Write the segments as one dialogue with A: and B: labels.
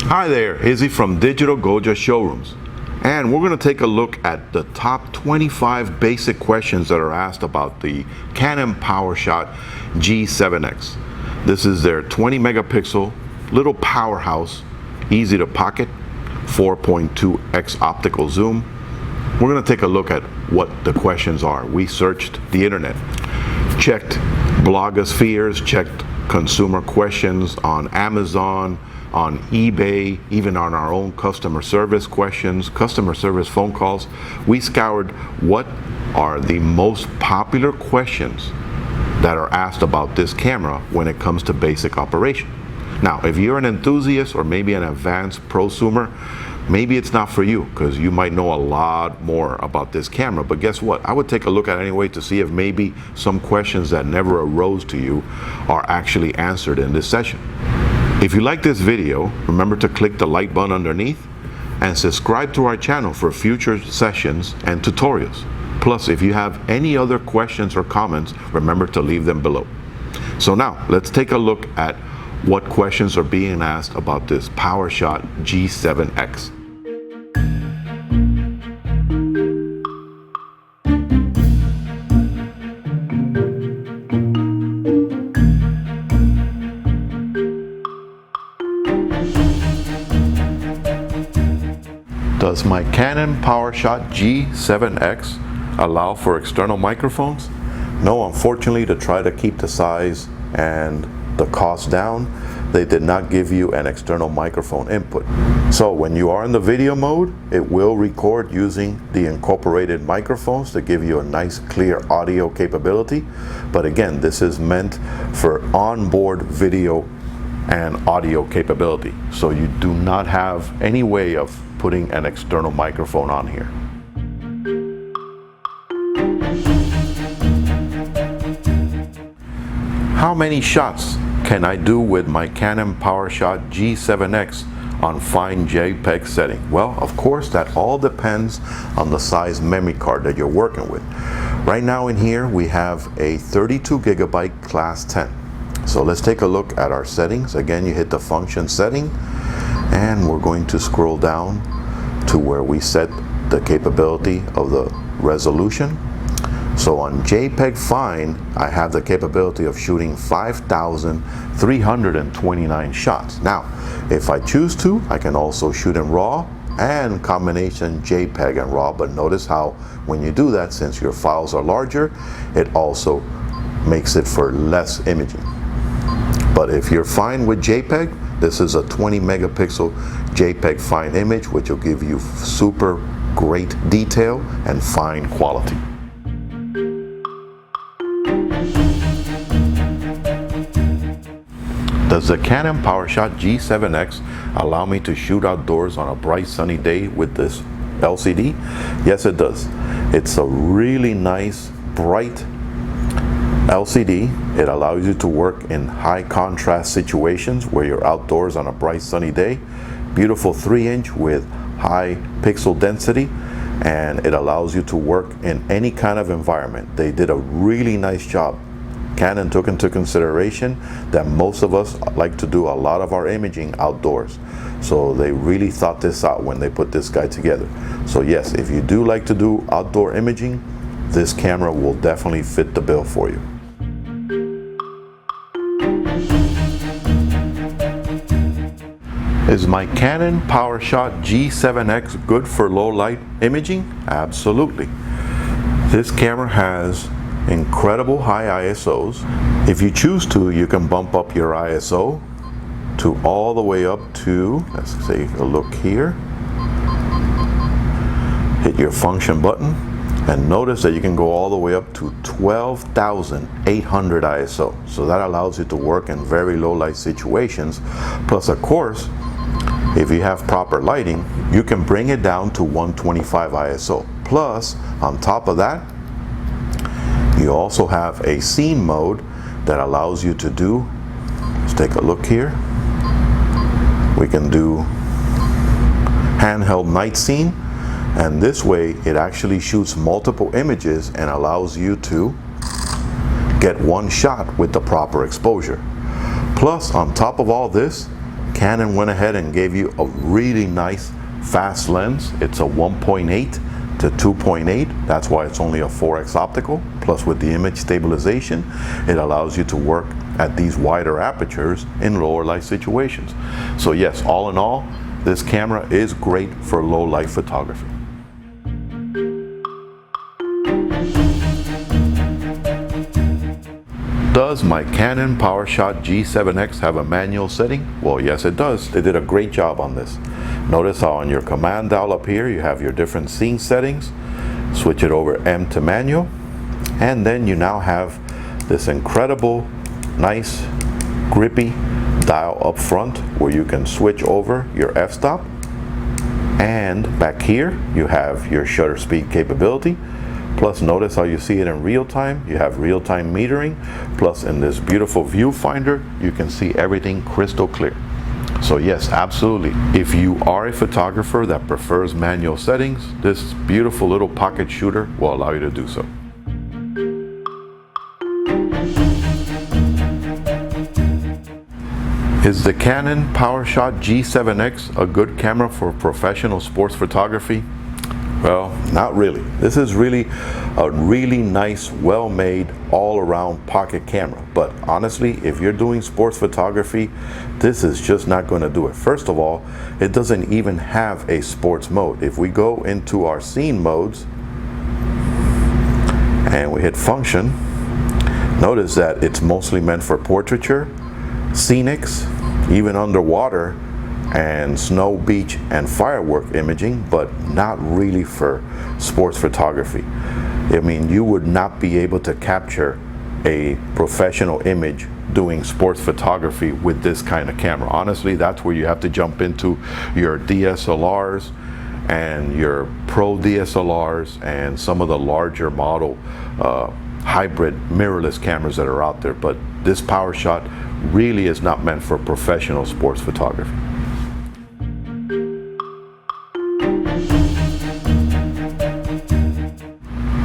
A: Hi there, Izzy from Digital Goja Showrooms, and we're going to take a look at the top 25 basic questions that are asked about the CANON PowerShot G7X. This is their 20 megapixel little powerhouse, easy to pocket, 4.2x optical zoom. We're going to take a look at what the questions are. We searched the internet, checked blogospheres, checked consumer questions on Amazon, on eBay, even on our own customer service questions, customer service phone calls. We scoured what are the most popular questions that are asked about this camera when it comes to basic operation. Now, if you're an enthusiast or maybe an advanced prosumer, maybe it's not for you because you might know a lot more about this camera, but guess what? I would take a look at it anyway to see if maybe some questions that never arose to you are actually answered in this session. If you like this video, remember to click the like button underneath and subscribe to our channel for future sessions and tutorials. Plus, if you have any other questions or comments, remember to leave them below. So now, let's take a look at what questions are being asked about this PowerShot G7X. Does my CANON PowerShot G7X allow for external microphones? No, unfortunately, to try to keep the size and the cost down, they did not give you an external microphone input. So when you are in the video mode, it will record using the incorporated microphones to give you a nice clear audio capability. But again, this is meant for onboard video and audio capability. So you do not have any way of putting an external microphone on here. How many shots can I do with my CANON PowerShot G7X on fine JPEG setting? Well, of course, that all depends on the size memory card that you're working with. Right now in here, we have a 32 gigabyte class 10. So let's take a look at our settings. Again, you hit the function setting, and we're going to scroll down to where we set the capability of the resolution. So on JPEG Fine, I have the capability of shooting 5,329 shots. Now, if I choose to, I can also shoot in RAW and combination JPEG and RAW, but notice how when you do that, since your files are larger, it also makes it for less imaging. But if you're fine with JPEG, this is a 20 megapixel JPEG fine image, which will give you super great detail and fine quality. Does the CANON PowerShot G7X allow me to shoot outdoors on a bright sunny day with this LCD? Yes, it does. It's a really nice, bright LCD. It allows you to work in high contrast situations where you're outdoors on a bright sunny day. Beautiful 3-inch with high pixel density, and it allows you to work in any kind of environment. They did a really nice job. Canon took into consideration that most of us like to do a lot of our imaging outdoors. So they really thought this out when they put this guy together. So yes, if you do like to do outdoor imaging, this camera will definitely fit the bill for you. Is my CANON PowerShot G7X good for low light imaging? Absolutely. This camera has incredible high ISOs. If you choose to, you can bump up your ISO to all the way up to, let's take a look here. Hit your function button and notice that you can go all the way up to 12,800 ISO. So that allows you to work in very low light situations. Plus, of course, if you have proper lighting, you can bring it down to 125 ISO. Plus, on top of that, you also have a scene mode that allows you to do, let's take a look here. We can do handheld night scene, and this way it actually shoots multiple images and allows you to get one shot with the proper exposure. Plus, on top of all this, Canon went ahead and gave you a really nice fast lens. It's a 1.8 to 2.8. That's why it's only a 4x optical. Plus with the image stabilization, it allows you to work at these wider apertures in lower light situations. So yes, all in all, this camera is great for low light photography. Does my Canon PowerShot G7X have a manual setting? Well, yes it does. They did a great job on this. Notice how on your command dial up here you have your different scene settings. Switch it over M to manual, and then you now have this incredible, nice, grippy dial up front where you can switch over your f-stop. And back here you have your shutter speed capability. Plus notice how you see it in real time. You have real-time metering. Plus in this beautiful viewfinder, you can see everything crystal clear. So yes, absolutely. If you are a photographer that prefers manual settings, this beautiful little pocket shooter will allow you to do so. Is the Canon PowerShot G7X a good camera for professional sports photography? Well, not really. This is really a really nice, well-made, all-around pocket camera. But honestly, if you're doing sports photography, this is just not going to do it. First of all, it doesn't even have a sports mode. If we go into our scene modes and we hit function, notice that it's mostly meant for portraiture, scenics, even underwater, and snow, beach, and firework imaging, but not really for sports photography. I mean, you would not be able to capture a professional image doing sports photography with this kind of camera. Honestly, that's where you have to jump into your DSLRs and your Pro DSLRs and some of the larger model hybrid mirrorless cameras that are out there. But this PowerShot really is not meant for professional sports photography.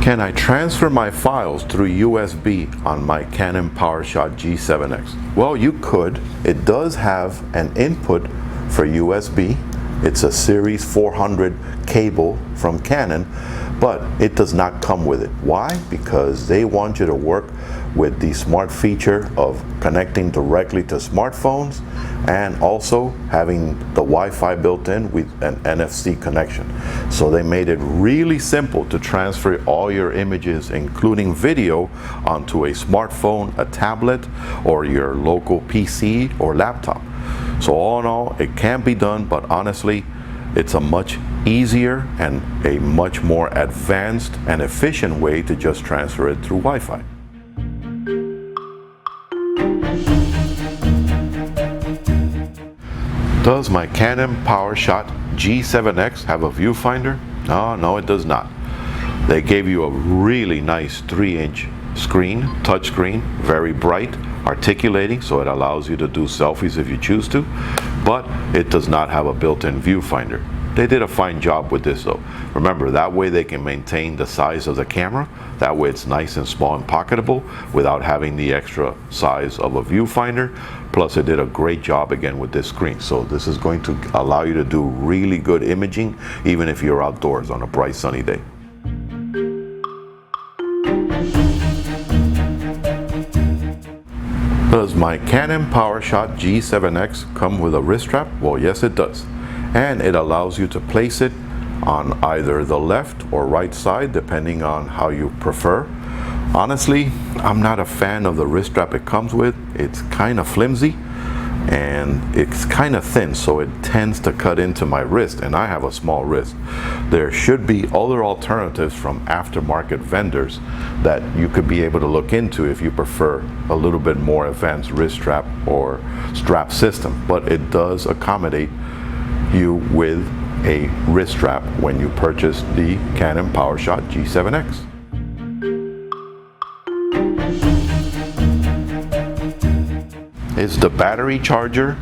A: Can I transfer my files through USB on my Canon PowerShot G7X? Well, you could. It does have an input for USB. It's a Series 400 cable from Canon, but it does not come with it. Why? Because they want you to work with the smart feature of connecting directly to smartphones and also having the Wi-Fi built in with an NFC connection. So they made it really simple to transfer all your images, including video, onto a smartphone, a tablet, or your local PC or laptop. So all in all, it can be done, but honestly, it's a much easier and a much more advanced and efficient way to just transfer it through Wi-Fi. Does my Canon PowerShot G7X have a viewfinder? No, it does not. They gave you a really nice 3-inch screen, touch screen, very bright, articulating, so it allows you to do selfies if you choose to, but it does not have a built-in viewfinder. They did a fine job with this though. Remember, that way they can maintain the size of the camera. That way it's nice and small and pocketable without having the extra size of a viewfinder. Plus it did a great job again with this screen. So this is going to allow you to do really good imaging even if you're outdoors on a bright sunny day. Does my Canon PowerShot G7X come with a wrist strap? Well, yes it does. And it allows you to place it on either the left or right side depending on how you prefer. Honestly, I'm not a fan of the wrist strap it comes with. It's kind of flimsy and it's kind of thin, so it tends to cut into my wrist, and I have a small wrist. There should be other alternatives from aftermarket vendors that you could be able to look into if you prefer a little bit more advanced wrist strap or strap system, but it does accommodate you with a wrist strap when you purchase the Canon PowerShot G7X. Is the battery charger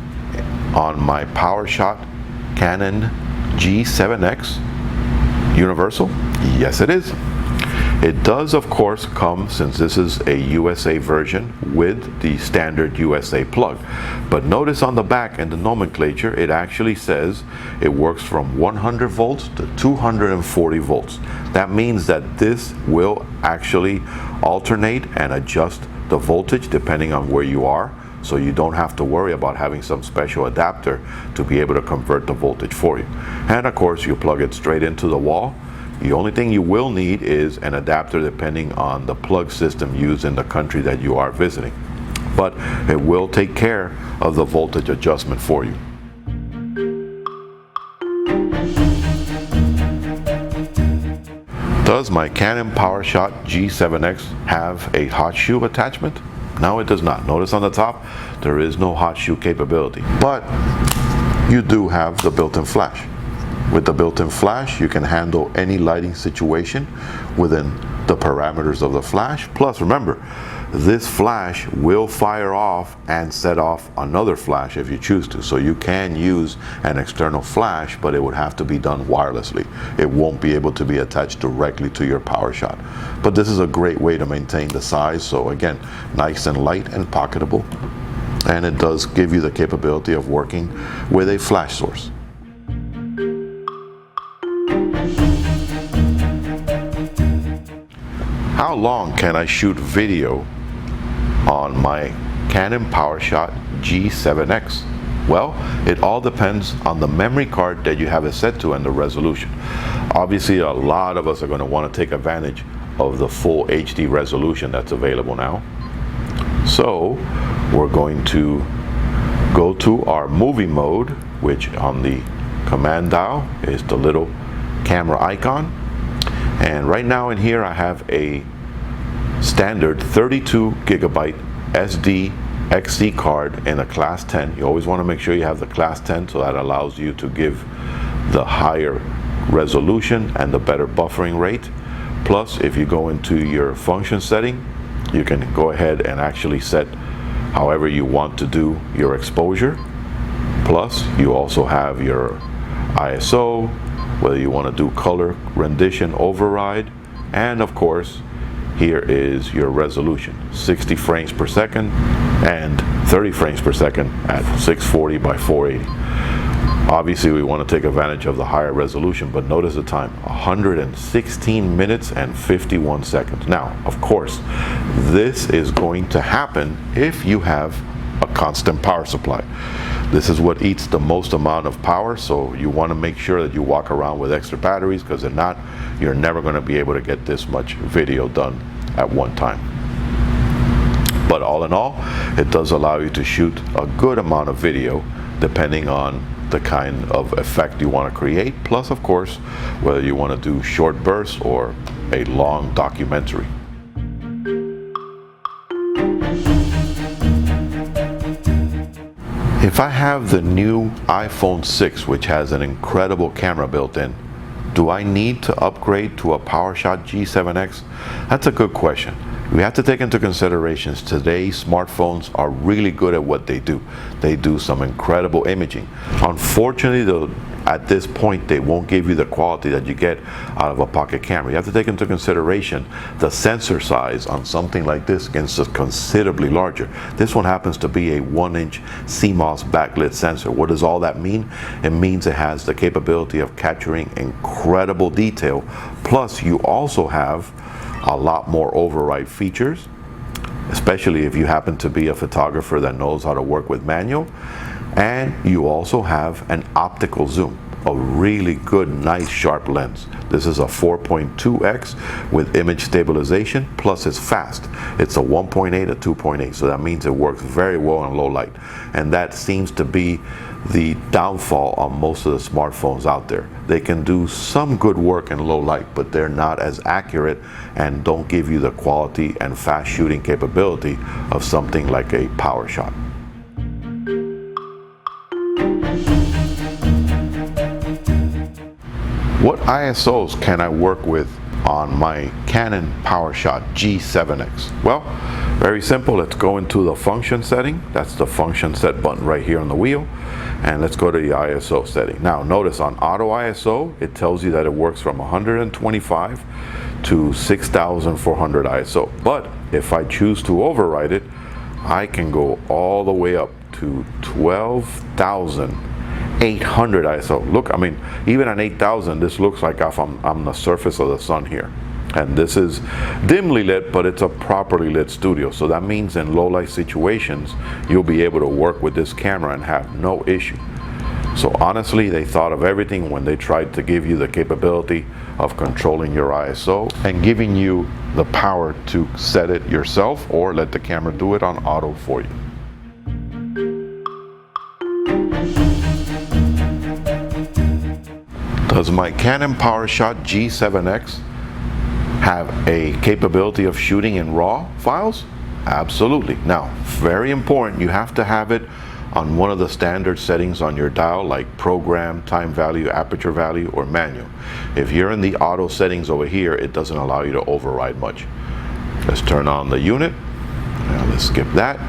A: on my PowerShot Canon G7X universal? Yes it is. It does, of course, come, since this is a USA version, with the standard USA plug. But notice on the back in the nomenclature, it actually says it works from 100 volts to 240 volts. That means that this will actually alternate and adjust the voltage depending on where you are. So you don't have to worry about having some special adapter to be able to convert the voltage for you. And of course, you plug it straight into the wall. The only thing you will need is an adapter depending on the plug system used in the country that you are visiting. But it will take care of the voltage adjustment for you. Does my Canon PowerShot G7X have a hot shoe attachment? No, it does not. Notice on the top, there is no hot shoe capability. But you do have the built-in flash. With the built-in flash, you can handle any lighting situation within the parameters of the flash. Plus, remember, this flash will fire off and set off another flash if you choose to. So you can use an external flash, but it would have to be done wirelessly. It won't be able to be attached directly to your PowerShot. But this is a great way to maintain the size. So again, nice and light and pocketable. And it does give you the capability of working with a flash source. How long can I shoot video on my Canon PowerShot G7X? Well, it all depends on the memory card that you have it set to and the resolution. Obviously, a lot of us are going to want to take advantage of the full HD resolution that's available now. So we're going to go to our movie mode, which on the command dial is the little camera icon. And right now in here I have a standard 32 gigabyte SD XC card in a class 10. You always want to make sure you have the class 10, so that allows you to give the higher resolution and the better buffering rate. Plus, if you go into your function setting, you can go ahead and actually set however you want to do your exposure. Plus, you also have your ISO, whether you want to do color rendition override, and of course here is your resolution, 60 frames per second and 30 frames per second at 640 by 480. Obviously we want to take advantage of the higher resolution, but notice the time, 116 minutes and 51 seconds. Now, of course, this is going to happen if you have a constant power supply. This is what eats the most amount of power, so you want to make sure that you walk around with extra batteries, because if not, you're never going to be able to get this much video done at one time. But all in all, it does allow you to shoot a good amount of video depending on the kind of effect you want to create, plus of course whether you want to do short bursts or a long documentary. If I have the new iPhone 6, which has an incredible camera built in, do I need to upgrade to a PowerShot G7X? That's a good question. We have to take into consideration today's smartphones are really good at what they do. They do some incredible imaging. Unfortunately, at this point, they won't give you the quality that you get out of a pocket camera. You have to take into consideration the sensor size on something like this is considerably larger. This one happens to be a 1-inch CMOS backlit sensor. What does all that mean? It means it has the capability of capturing incredible detail. Plus, you also have a lot more override features, especially if you happen to be a photographer that knows how to work with manual. And you also have an optical zoom, a really good, nice, sharp lens. This is a 4.2x with image stabilization, plus it's fast. It's a 1.8 to 2.8, so that means it works very well in low light. And that seems to be the downfall on most of the smartphones out there. They can do some good work in low light, but they're not as accurate and don't give you the quality and fast shooting capability of something like a PowerShot. What ISOs can I work with on my Canon PowerShot G7X? Well, very simple. Let's go into the function setting. That's the function set button right here on the wheel. And let's go to the ISO setting. Now notice on auto ISO, it tells you that it works from 125 to 6400 ISO. But if I choose to override it, I can go all the way up to 12,800 ISO. Look, I mean, even at 8,000, this looks like if I'm on the surface of the sun here. And this is dimly lit, but it's a properly lit studio. So that means in low light situations, you'll be able to work with this camera and have no issue. So honestly, they thought of everything when they tried to give you the capability of controlling your ISO and giving you the power to set it yourself or let the camera do it on auto for you. Does my Canon PowerShot G7X have a capability of shooting in RAW files? Absolutely. Now, very important, you have to have it on one of the standard settings on your dial, like program, time value, aperture value, or manual. If you're in the auto settings over here, it doesn't allow you to override much. Let's turn on the unit. Now let's skip that.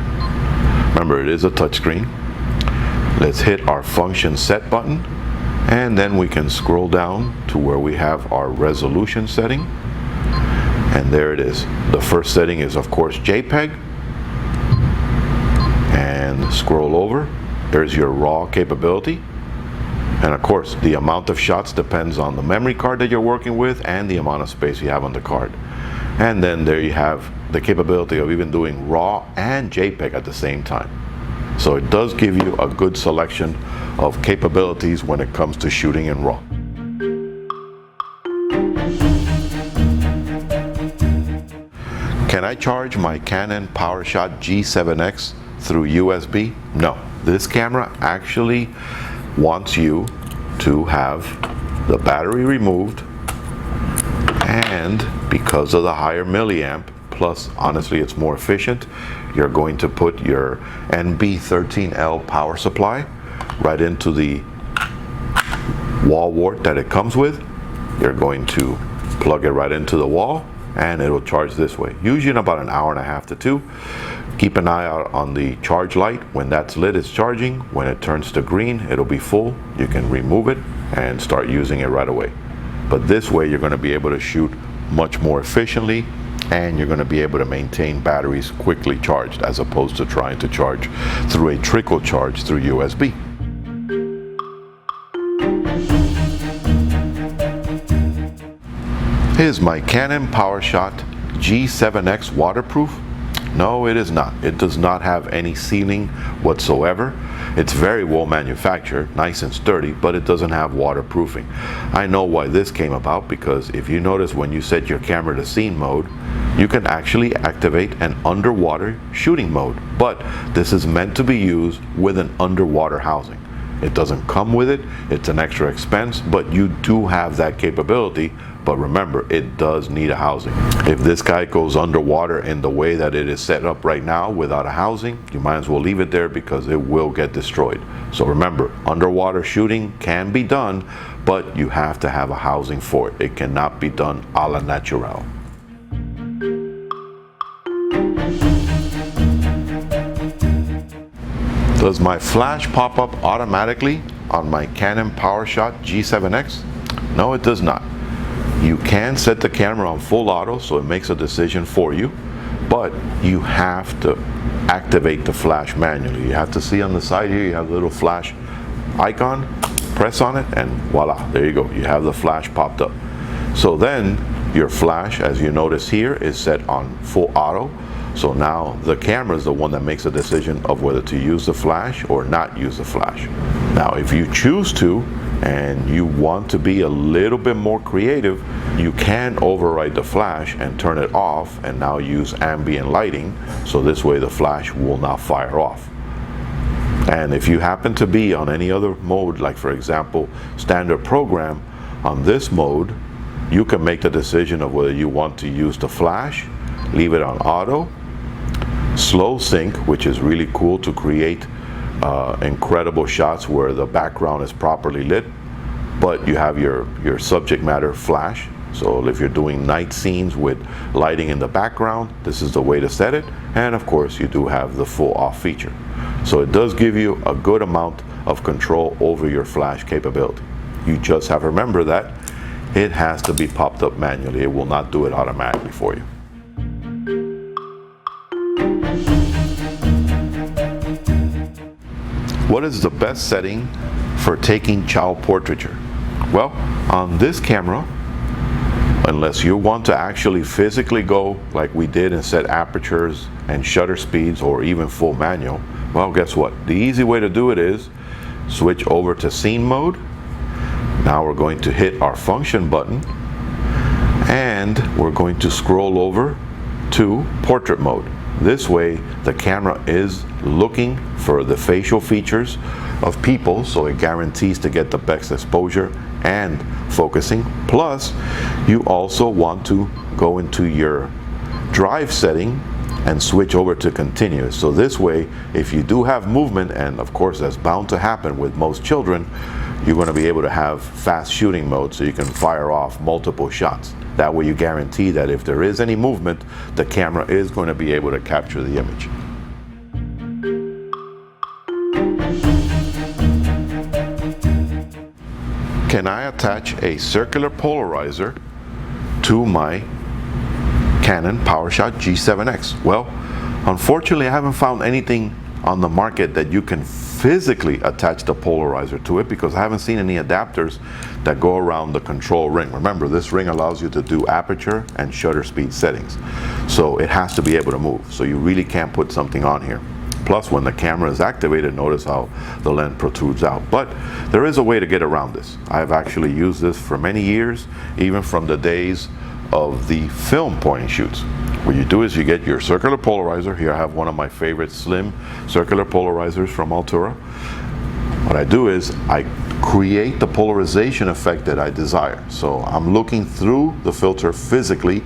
A: Remember, it is a touchscreen. Let's hit our function set button, and then we can scroll down to where we have our resolution setting. And there it is. The first setting is, of course, JPEG. And scroll over. There's your RAW capability. And of course, the amount of shots depends on the memory card that you're working with and the amount of space you have on the card. And then there you have the capability of even doing RAW and JPEG at the same time. So it does give you a good selection of capabilities when it comes to shooting in RAW. Can I charge my Canon PowerShot G7X through USB? No. This camera actually wants you to have the battery removed, and because of the higher milliamp, plus honestly it's more efficient, you're going to put your NB13L power supply right into the wall wart that it comes with. You're going to plug it right into the wall and it'll charge this way, usually in about an hour and a half to 2. Keep an eye out on the charge light. When that's lit, it's charging. When it turns to green, it'll be full. You can remove it and start using it right away. But this way, you're going to be able to shoot much more efficiently, and you're going to be able to maintain batteries quickly charged as opposed to trying to charge through a trickle charge through USB. Is my Canon PowerShot G7X waterproof? No, it is not. It does not have any sealing whatsoever. It's very well manufactured, nice and sturdy, but it doesn't have waterproofing. I know why this came about, because if you notice when you set your camera to scene mode, you can actually activate an underwater shooting mode, but this is meant to be used with an underwater housing. It doesn't come with it, it's an extra expense, but you do have that capability. But remember, it does need a housing. If this guy goes underwater in the way that it is set up right now without a housing, you might as well leave it there because it will get destroyed. So remember, underwater shooting can be done, but you have to have a housing for it. It cannot be done a la natural. Does my flash pop up automatically on my Canon PowerShot G7X? No, it does not. You can set the camera on full auto, so it makes a decision for you, but you have to activate the flash manually. You have to see on the side here, you have the little flash icon, press on it, and voila, there you go. You have the flash popped up. So then your flash, as you notice here, is set on full auto. So now the camera is the one that makes a decision of whether to use the flash or not use the flash. Now, if you choose to, and you want to be a little bit more creative, you can override the flash and turn it off and now use ambient lighting, so this way the flash will not fire off. And if you happen to be on any other mode, like for example standard program, on this mode you can make the decision of whether you want to use the flash, leave it on auto, slow sync, which is really cool to create incredible shots where the background is properly lit, but you have your subject matter flash. So if you're doing night scenes with lighting in the background, this is the way to set it. And of course, you do have the full off feature. So it does give you a good amount of control over your flash capability. You just have to remember that it has to be popped up manually. It will not do it automatically for you. What is the best setting for taking child portraiture? Well, on this camera, unless you want to actually physically go like we did and set apertures and shutter speeds or even full manual, well, guess what? The easy way to do it is switch over to scene mode. Now we're going to hit our function button and we're going to scroll over to portrait mode. This way the camera is looking for the facial features of people, so it guarantees to get the best exposure and focusing. Plus, you also want to go into your drive setting and switch over to continuous. So this way, if you do have movement, and of course that's bound to happen with most children, you're going to be able to have fast shooting mode so you can fire off multiple shots. That way you guarantee that if there is any movement, the camera is going to be able to capture the image. Can I attach a circular polarizer to my Canon PowerShot G7X? Well, unfortunately I haven't found anything on the market that you can physically attach the polarizer to it, because I haven't seen any adapters that go around the control ring. Remember, this ring allows you to do aperture and shutter speed settings, so it has to be able to move, so you really can't put something on here. Plus, when the camera is activated, notice how the lens protrudes out. But there is a way to get around this. I've actually used this for many years, even from the days of the film point and shoots. What you do is you get your circular polarizer. Here I have one of my favorite slim circular polarizers from Altura. What I do is I create the polarization effect that I desire. So I'm looking through the filter physically.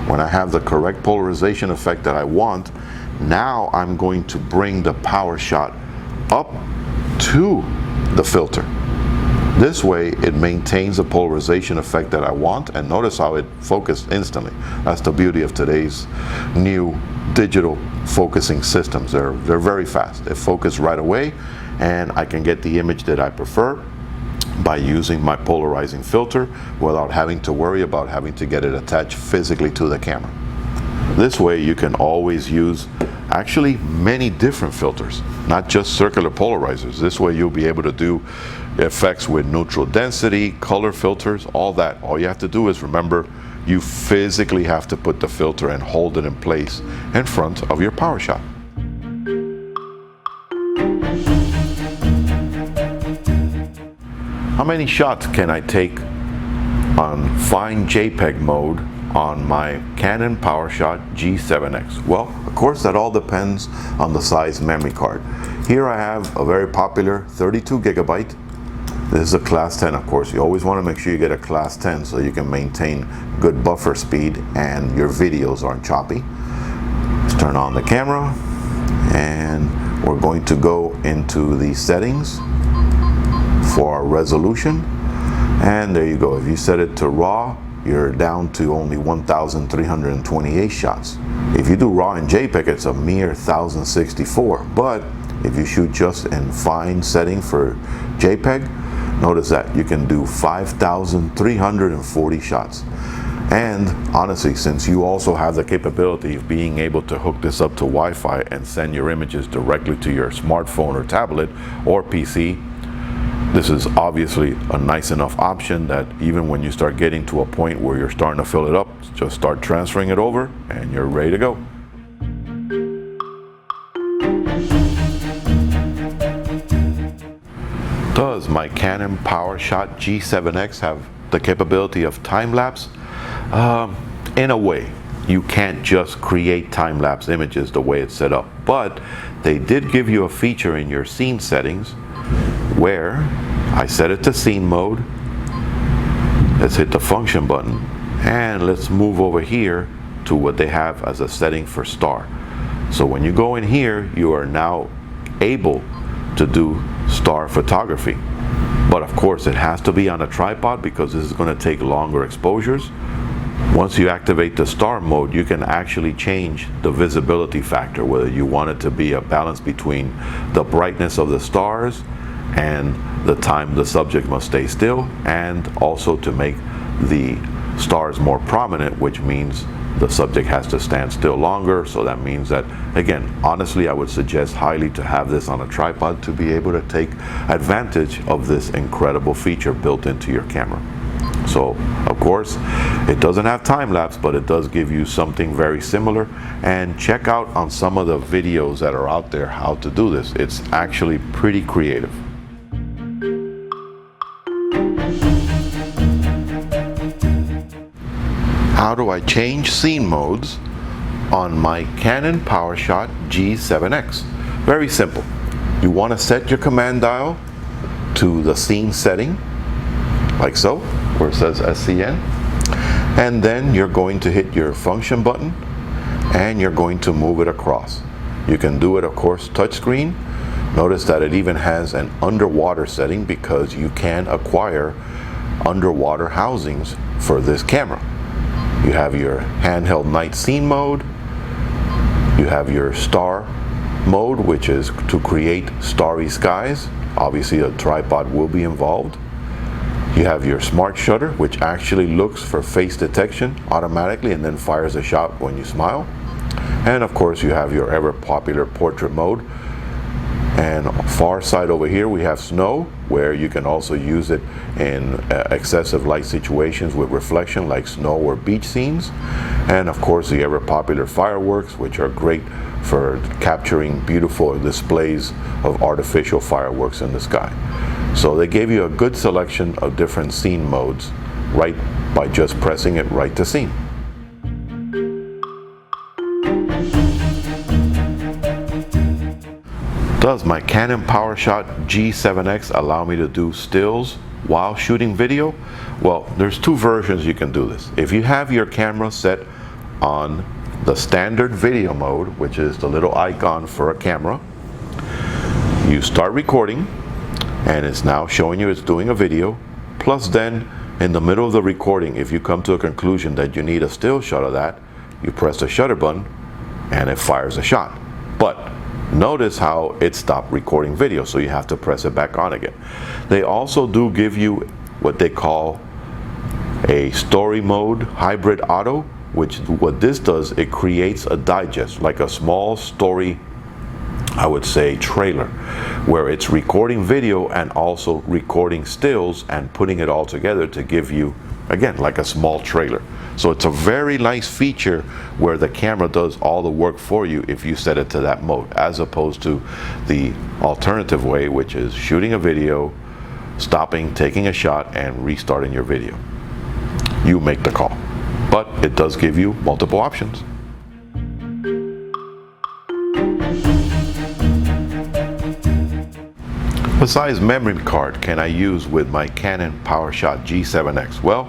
A: When I have the correct polarization effect that I want, now I'm going to bring the PowerShot up to the filter. This way it maintains the polarization effect that I want, and notice how it focused instantly. That's the beauty of today's new digital focusing systems. They're very fast. They focus right away, and I can get the image that I prefer by using my polarizing filter without having to worry about having to get it attached physically to the camera. This way you can always use actually many different filters, not just circular polarizers. This way you'll be able to do effects with neutral density, color filters, all that. All you have to do is remember, you physically have to put the filter and hold it in place in front of your PowerShot. How many shots can I take on fine JPEG mode on my Canon PowerShot G7X? Well, of course, that all depends on the size memory card. Here I have a very popular 32 gigabyte. This is a class 10, of course. You always want to make sure you get a class 10 so you can maintain good buffer speed and your videos aren't choppy. Let's turn on the camera, and we're going to go into the settings for our resolution. And there you go. If you set it to RAW, you're down to only 1,328 shots. If you do RAW in JPEG, it's a mere 1,064. But if you shoot just in fine setting for JPEG, notice that you can do 5,340 shots. And honestly, since you also have the capability of being able to hook this up to Wi-Fi and send your images directly to your smartphone or tablet or PC, this is obviously a nice enough option that even when you start getting to a point where you're starting to fill it up, just start transferring it over and you're ready to go. Does my Canon PowerShot G7X have the capability of time-lapse? In a way. You can't just create time-lapse images the way it's set up, but they did give you a feature in your scene settings where I set it to scene mode. Let's hit the function button, and let's move over here to what they have as a setting for star. So when you go in here, you are now able to do star photography. But of course it has to be on a tripod because this is going to take longer exposures. Once you activate the star mode, you can actually change the visibility factor, whether you want it to be a balance between the brightness of the stars and the time the subject must stay still, and also to make the star is more prominent, which means the subject has to stand still longer. So that means that, again, honestly, I would suggest highly to have this on a tripod to be able to take advantage of this incredible feature built into your camera. So, of course, it doesn't have time lapse, but it does give you something very similar. And check out on some of the videos that are out there how to do this. It's actually pretty creative. How do I change scene modes on my Canon PowerShot G7X? Very simple. You want to set your command dial to the scene setting, like so, where it says SCN, and then you're going to hit your function button and you're going to move it across. You can do it, of course, touchscreen. Notice that it even has an underwater setting because you can acquire underwater housings for this camera. You have your handheld night scene mode. You have your star mode, which is to create starry skies. Obviously, a tripod will be involved. You have your smart shutter, which actually looks for face detection automatically and then fires a shot when you smile. And of course, you have your ever popular portrait mode. And far side over here, we have snow, where you can also use it in excessive light situations with reflection, like snow or beach scenes. And of course, the ever popular fireworks, which are great for capturing beautiful displays of artificial fireworks in the sky. So they gave you a good selection of different scene modes right by just pressing it right to scene. Does my Canon PowerShot G7X allow me to do stills while shooting video? Well, there's two versions you can do this. If you have your camera set on the standard video mode, which is the little icon for a camera, you start recording and it's now showing you it's doing a video. Plus then, in the middle of the recording, if you come to a conclusion that you need a still shot of that, you press the shutter button and it fires a shot. But notice how it stopped recording video, so you have to press it back on again. They also do give you what they call a story mode hybrid auto, which what this does, it creates a digest, like a small story, I would say trailer, where it's recording video and also recording stills and putting it all together to give you, again, like a small trailer. So it's a very nice feature where the camera does all the work for you if you set it to that mode, as opposed to the alternative way, which is shooting a video, stopping, taking a shot, and restarting your video. You make the call. But it does give you multiple options. What size memory card can I use with my Canon PowerShot G7X? Well,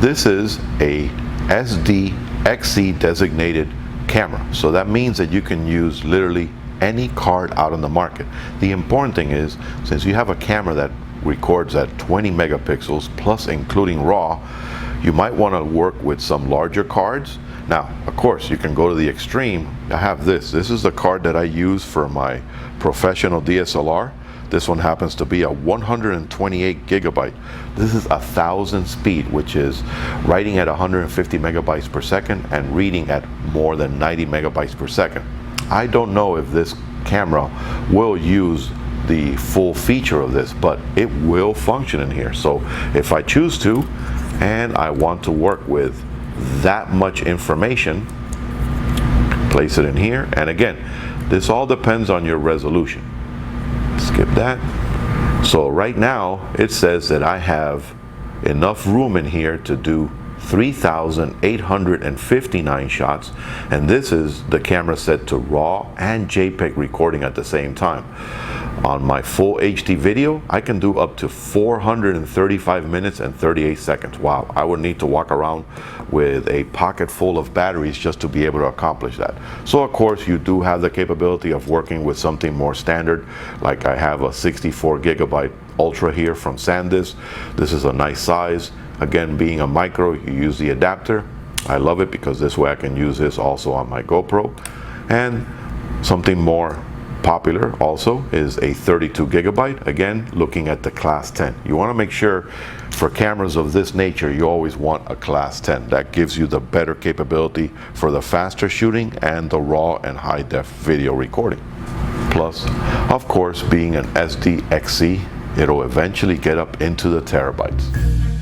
A: this is a SD-XC designated camera. So that means that you can use literally any card out on the market. The important thing is, since you have a camera that records at 20 megapixels plus including RAW, you might want to work with some larger cards. Now, of course, you can go to the extreme. I have this. This is the card that I use for my professional DSLR. This one happens to be a 128 gigabyte. This is 1,000 speed, which is writing at 150 megabytes per second and reading at more than 90 megabytes per second. I don't know if this camera will use the full feature of this, but it will function in here. So if I choose to, and I want to work with that much information, place it in here. And again, this all depends on your resolution. Skip that. So right now it says that I have enough room in here to do 3,859 shots, and this is the camera set to RAW and JPEG recording at the same time. On my full HD video, I can do up to 435 minutes and 38 seconds. Wow, I would need to walk around with a pocket full of batteries just to be able to accomplish that. So of course, you do have the capability of working with something more standard, like I have a 64 gigabyte Ultra here from SanDisk. This is a nice size. Again, being a micro, you use the adapter. I love it because this way I can use this also on my GoPro. And something more Popular also is a 32 gigabyte, again looking at the class 10. You want to make sure for cameras of this nature you always want a class 10. That gives you the better capability for the faster shooting and the raw and high def video recording. Plus, of course, being an SDXC, it'll eventually get up into the terabytes.